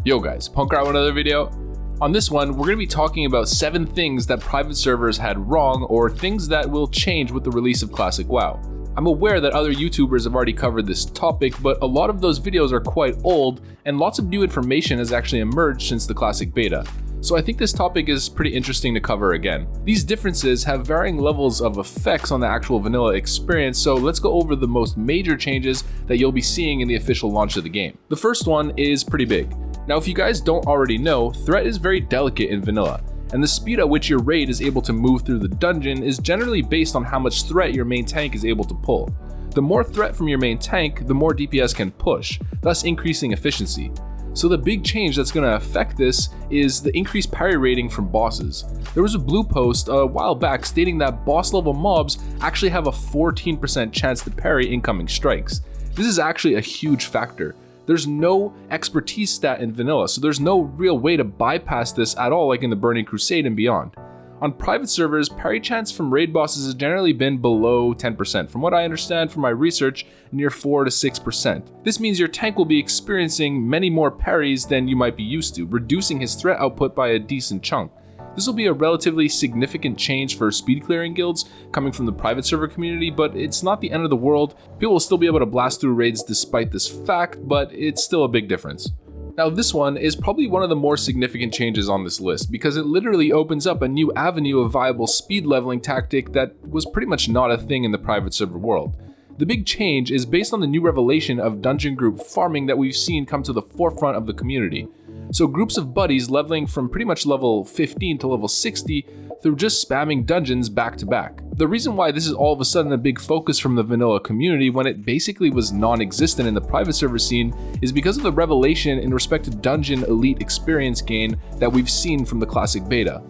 Yo guys, Punkrat with another video. On this one, we're going to be talking about 7 things that private servers had wrong or things that will change with the release of Classic WoW. I'm aware that other YouTubers have already covered this topic, but a lot of those videos are quite old and lots of new information has actually emerged since the Classic Beta. So I think this topic is pretty interesting to cover again. These differences have varying levels of effects on the actual vanilla experience, so let's go over the most major changes that you'll be seeing in the official launch of the game. The first one is pretty big. Now, if you guys don't already know, threat is very delicate in vanilla, and the speed at which your raid is able to move through the dungeon is generally based on how much threat your main tank is able to pull. The more threat from your main tank, the more DPS can push, thus increasing efficiency. So the big change that's going to affect this is the increased parry rating from bosses. There was a blue post a while back stating that boss level mobs actually have a 14% chance to parry incoming strikes. This is actually a huge factor. There's no expertise stat in vanilla, so there's no real way to bypass this at all like in the Burning Crusade and beyond. On private servers, parry chance from raid bosses has generally been below 10%. From what I understand from my research, near 4 to 6%. This means your tank will be experiencing many more parries than you might be used to, reducing his threat output by a decent chunk. This will be a relatively significant change for speed clearing guilds coming from the private server community, but it's not the end of the world. People will still be able to blast through raids despite this fact, but it's still a big difference. Now this one is probably one of the more significant changes on this list because it literally opens up a new avenue of viable speed leveling tactic that was pretty much not a thing in the private server world. The big change is based on the new revelation of dungeon group farming that we've seen come to the forefront of the community. So groups of buddies leveling from pretty much level 15 to level 60 through just spamming dungeons back to back. The reason why this is all of a sudden a big focus from the vanilla community when it basically was non-existent in the private server scene is because of the revelation in respect to dungeon elite experience gain that we've seen from the classic beta.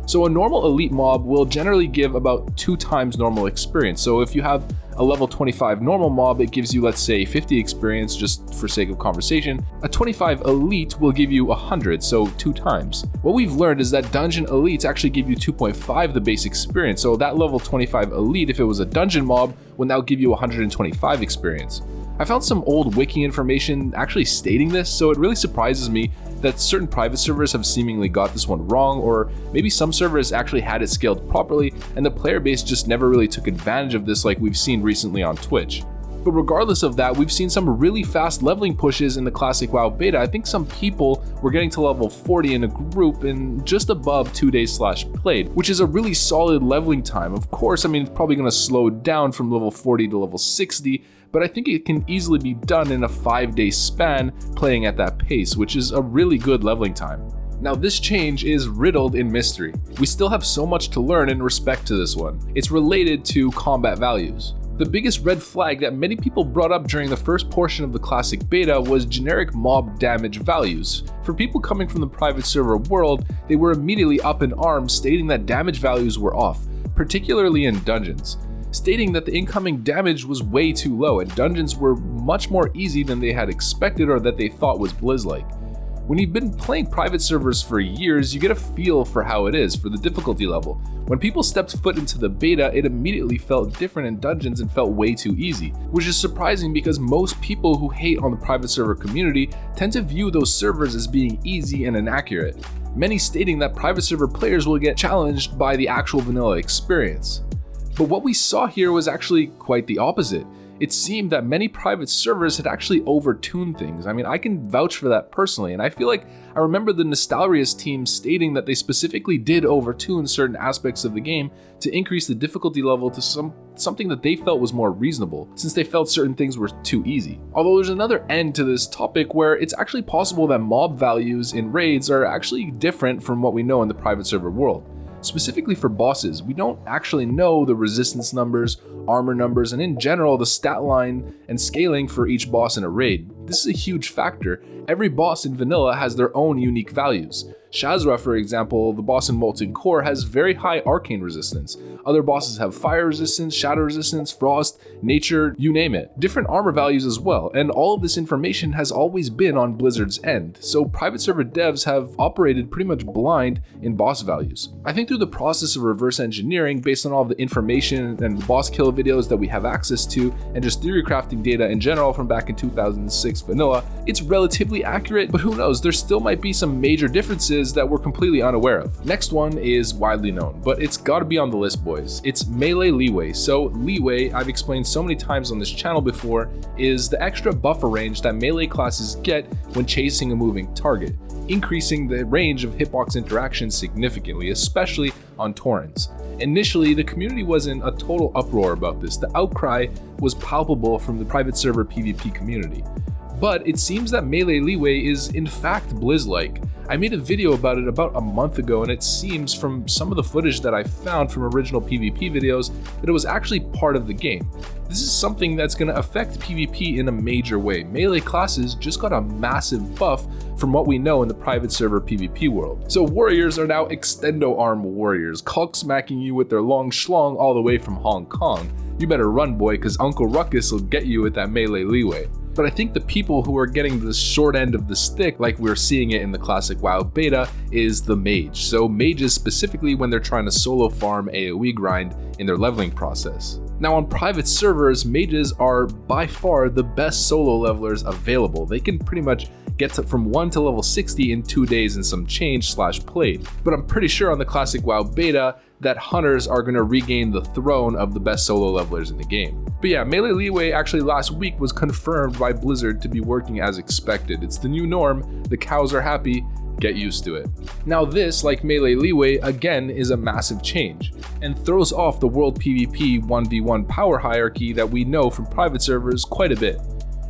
So a normal elite mob will generally give about 2 times normal experience. So if you have a level 25 normal mob, it gives you, let's say, 50 experience just for sake of conversation. A 25 elite will give you 100, so 2 times. What we've learned is that dungeon elites actually give you 2.5 the base experience. So that level 25 elite, if it was a dungeon mob, will now give you 125 experience. I found some old wiki information actually stating this, so it really surprises me that certain private servers have seemingly got this one wrong, or maybe some servers actually had it scaled properly and the player base just never really took advantage of this like we've seen recently on Twitch. But regardless of that, we've seen some really fast leveling pushes in the classic WoW beta. I think some people were getting to level 40 in a group in just above 2 days /played, which is a really solid leveling time. Of course, I mean, it's probably going to slow down from level 40 to level 60, but I think it can easily be done in a 5-day span playing at that pace, which is a really good leveling time. Now this change is riddled in mystery. We still have so much to learn in respect to this one. It's related to combat values. The biggest red flag that many people brought up during the first portion of the classic beta was generic mob damage values. For people coming from the private server world, they were immediately up in arms stating that damage values were off, particularly in dungeons, stating that the incoming damage was way too low and dungeons were much more easy than they had expected or that they thought was Blizz-like. When you've been playing private servers for years, you get a feel for how it is, for the difficulty level. When people stepped foot into the beta, it immediately felt different in dungeons and felt way too easy, which is surprising because most people who hate on the private server community tend to view those servers as being easy and inaccurate, many stating that private server players will get challenged by the actual vanilla experience. But what we saw here was actually quite the opposite. It seemed that many private servers had actually overtuned things. I mean, I can vouch for that personally, and I feel like I remember the Nostalrius team stating that they specifically did overtune certain aspects of the game to increase the difficulty level to something that they felt was more reasonable, since they felt certain things were too easy. Although there's another end to this topic where it's actually possible that mob values in raids are actually different from what we know in the private server world. Specifically for bosses, we don't actually know the resistance numbers, armor numbers, and in general the stat line and scaling for each boss in a raid. This is a huge factor. Every boss in vanilla has their own unique values. Shazra, for example, the boss in Molten Core, has very high arcane resistance. Other bosses have fire resistance, shadow resistance, frost, nature, you name it. Different armor values as well, and all of this information has always been on Blizzard's end, so private server devs have operated pretty much blind in boss values. I think through the process of reverse engineering based on all the information and the boss kill videos that we have access to, and just theory crafting data in general from back in 2006 vanilla, it's relatively accurate, but who knows, there still might be some major differences that we're completely unaware of. Next one is widely known, but it's gotta be on the list, boys. It's melee leeway. So leeway, I've explained so many times on this channel before, is the extra buffer range that melee classes get when chasing a moving target, increasing the range of hitbox interactions significantly, especially on torrents. Initially, the community was in a total uproar about this. The outcry was palpable from the private server PvP community. But it seems that melee leeway is in fact Blizz-like. I made a video about it about a month ago, and it seems from some of the footage that I found from original PvP videos that it was actually part of the game. This is something that's going to affect PvP in a major way. Melee classes just got a massive buff from what we know in the private server PvP world. So warriors are now extendo arm warriors, Hulk smacking you with their long schlong all the way from Hong Kong. You better run, boy, cause Uncle Ruckus will get you with that melee leeway. But I think the people who are getting the short end of the stick, like we're seeing it in the classic WoW beta, is the mage. So mages specifically when they're trying to solo farm AoE grind in their leveling process. Now on private servers, mages are by far the best solo levelers available. They can pretty much get from 1 to level 60 in 2 days and some change / played. But I'm pretty sure on the classic WoW beta that hunters are going to regain the throne of the best solo levelers in the game. But yeah, melee leeway actually last week was confirmed by Blizzard to be working as expected. It's the new norm, the cows are happy, get used to it. Now this, like melee leeway, again is a massive change, and throws off the world PvP 1v1 power hierarchy that we know from private servers quite a bit.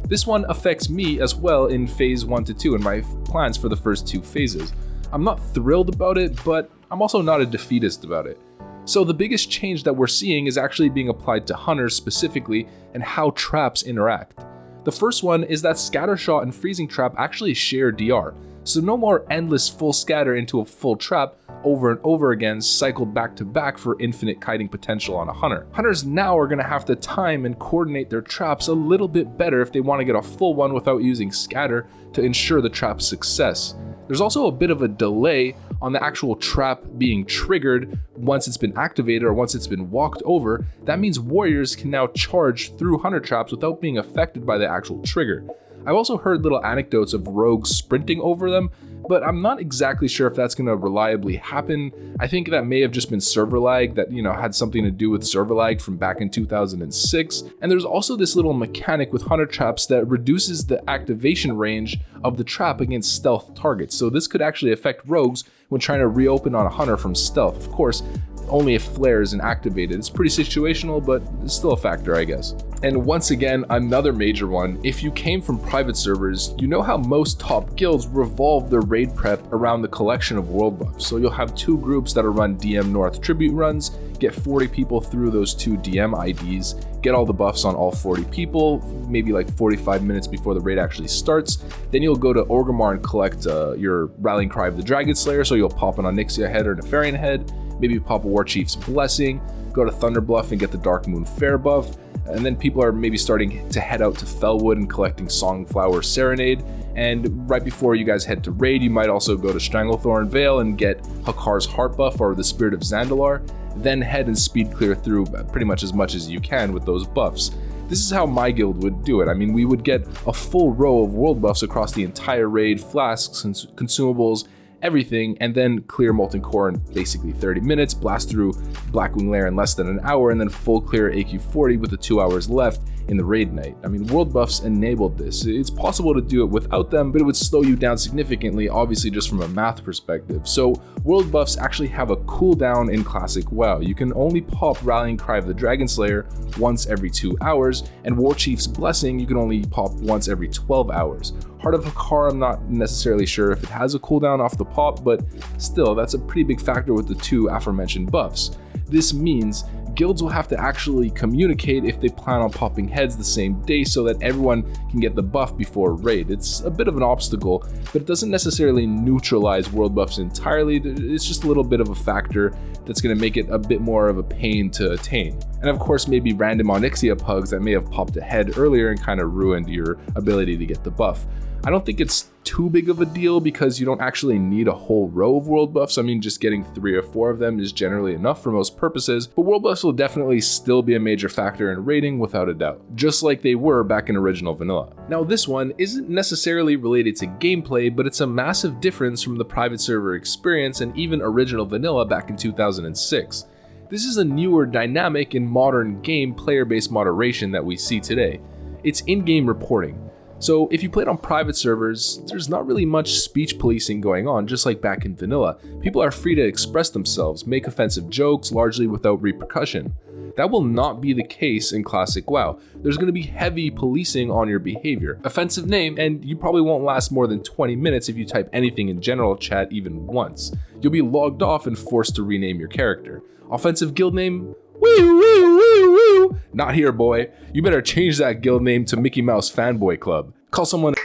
This one affects me as well in phase 1 to 2 and my plans for the first 2 phases. I'm not thrilled about it, but I'm also not a defeatist about it. So the biggest change that we're seeing is actually being applied to hunters specifically and how traps interact. The first one is that scattershot and freezing trap actually share DR, so no more endless full scatter into a full trap over and over again cycled back to back for infinite kiting potential on a hunter. Hunters now are going to have to time and coordinate their traps a little bit better if they want to get a full one without using scatter to ensure the trap's success. There's also a bit of a delay on the actual trap being triggered once it's been activated or once it's been walked over. That means warriors can now charge through hunter traps without being affected by the actual trigger. I've also heard little anecdotes of rogues sprinting over them, but I'm not exactly sure if that's going to reliably happen. I think that may have just been server lag that, had something to do with server lag from back in 2006. And there's also this little mechanic with hunter traps that reduces the activation range of the trap against stealth targets. So this could actually affect rogues when trying to reopen on a hunter from stealth. Of course, only if flare isn't activated. It's pretty situational, but it's still a factor, I guess. And once again, another major one. If you came from private servers, you know how most top guilds revolve their raid prep around the collection of world buffs. So you'll have 2 groups that'll run DM North tribute runs, get 40 people through those 2 DM IDs, get all the buffs on all 40 people, maybe like 45 minutes before the raid actually starts. Then you'll go to Orgrimmar and collect your Rallying Cry of the Dragon Slayer, so you'll pop an Onyxia head or Nefarian head, maybe pop a Warchief's Blessing, go to Thunderbluff and get the Dark Moon Fair buff, and then people are maybe starting to head out to Fellwood and collecting Songflower Serenade, and right before you guys head to raid, you might also go to Stranglethorn Vale and get Hakar's Heart buff or the Spirit of Zandalar, then head and speed clear through pretty much as you can with those buffs. This is how my guild would do it. I mean, we would get a full row of world buffs across the entire raid, flasks, consumables, everything, and then clear Molten Core in basically 30 minutes, blast through Blackwing Lair in less than an hour, and then full clear AQ40 with the 2 hours left in the raid night. I mean, world buffs enabled this. It's possible to do it without them, but it would slow you down significantly, obviously just from a math perspective. So world buffs actually have a cooldown in classic WoW. You can only pop Rallying Cry of the Dragon Slayer once every 2 hours, and Warchief's Blessing you can only pop once every 12 hours. Heart of Hakar, I'm not necessarily sure if it has a cooldown off the pop, but still, that's a pretty big factor with the 2 aforementioned buffs. This means Guilds will have to actually communicate if they plan on popping heads the same day so that everyone can get the buff before raid. It's a bit of an obstacle, but it doesn't necessarily neutralize world buffs entirely. It's just a little bit of a factor that's going to make it a bit more of a pain to attain. And of course, maybe random Onyxia pugs that may have popped a head earlier and kind of ruined your ability to get the buff. I don't think it's too big of a deal because you don't actually need a whole row of world buffs. I mean, just getting 3 or 4 of them is generally enough for most purposes, but world buffs will definitely still be a major factor in raiding without a doubt, just like they were back in original vanilla. Now, this one isn't necessarily related to gameplay, but it's a massive difference from the private server experience and even original vanilla back in 2006. This is a newer dynamic in modern game player-based moderation that we see today. It's in-game reporting. So if you played on private servers, there's not really much speech policing going on, just like back in vanilla. People are free to express themselves, make offensive jokes, largely without repercussion. That will not be the case in Classic WoW. There's going to be heavy policing on your behavior. Offensive name, and you probably won't last more than 20 minutes if you type anything in general chat even once. You'll be logged off and forced to rename your character. Offensive guild name? Woo, woo, woo, woo. Not here, boy. You better change that guild name to Mickey Mouse Fanboy Club. Call someone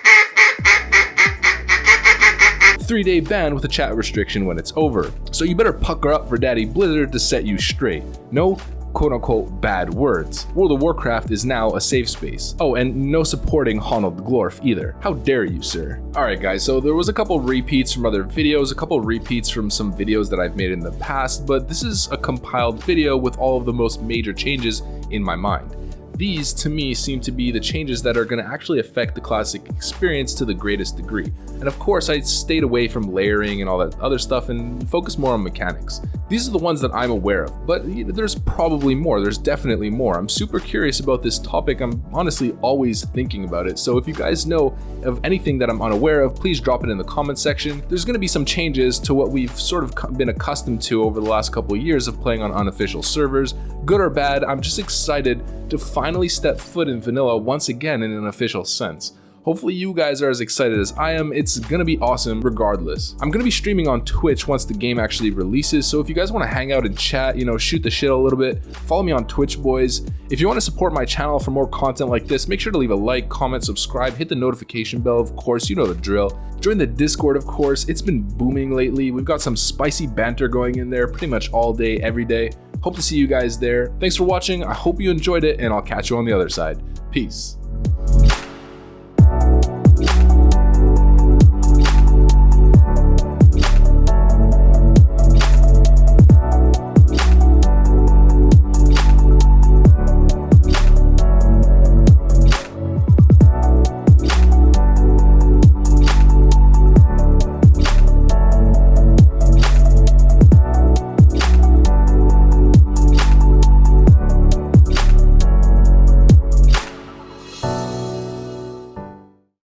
3-day ban with a chat restriction when it's over. So you better pucker up for Daddy Blizzard to set you straight. No quote-unquote bad words. World of Warcraft is now a safe space. Oh, and no supporting Honnold Glorf either. How dare you, sir? Alright guys, so there was a couple repeats from other videos, a couple repeats from some videos that I've made in the past, but this is a compiled video with all of the most major changes in my mind. These, to me, seem to be the changes that are going to actually affect the classic experience to the greatest degree. And of course, I stayed away from layering and all that other stuff and focused more on mechanics. These are the ones that I'm aware of, but there's probably more, there's definitely more. I'm super curious about this topic, I'm honestly always thinking about it, so if you guys know of anything that I'm unaware of, please drop it in the comment section. There's going to be some changes to what we've sort of been accustomed to over the last couple of years of playing on unofficial servers. Good or bad, I'm just excited to finally step foot in vanilla once again in an official sense. Hopefully you guys are as excited as I am. It's gonna be awesome regardless. I'm gonna be streaming on Twitch once the game actually releases, so if you guys wanna hang out and chat, shoot the shit a little bit, follow me on Twitch, boys. If you wanna support my channel for more content like this, make sure to leave a like, comment, subscribe, hit the notification bell, of course, you know the drill. Join the Discord, of course, it's been booming lately. We've got some spicy banter going in there pretty much all day, every day. Hope to see you guys there. Thanks for watching, I hope you enjoyed it, and I'll catch you on the other side. Peace.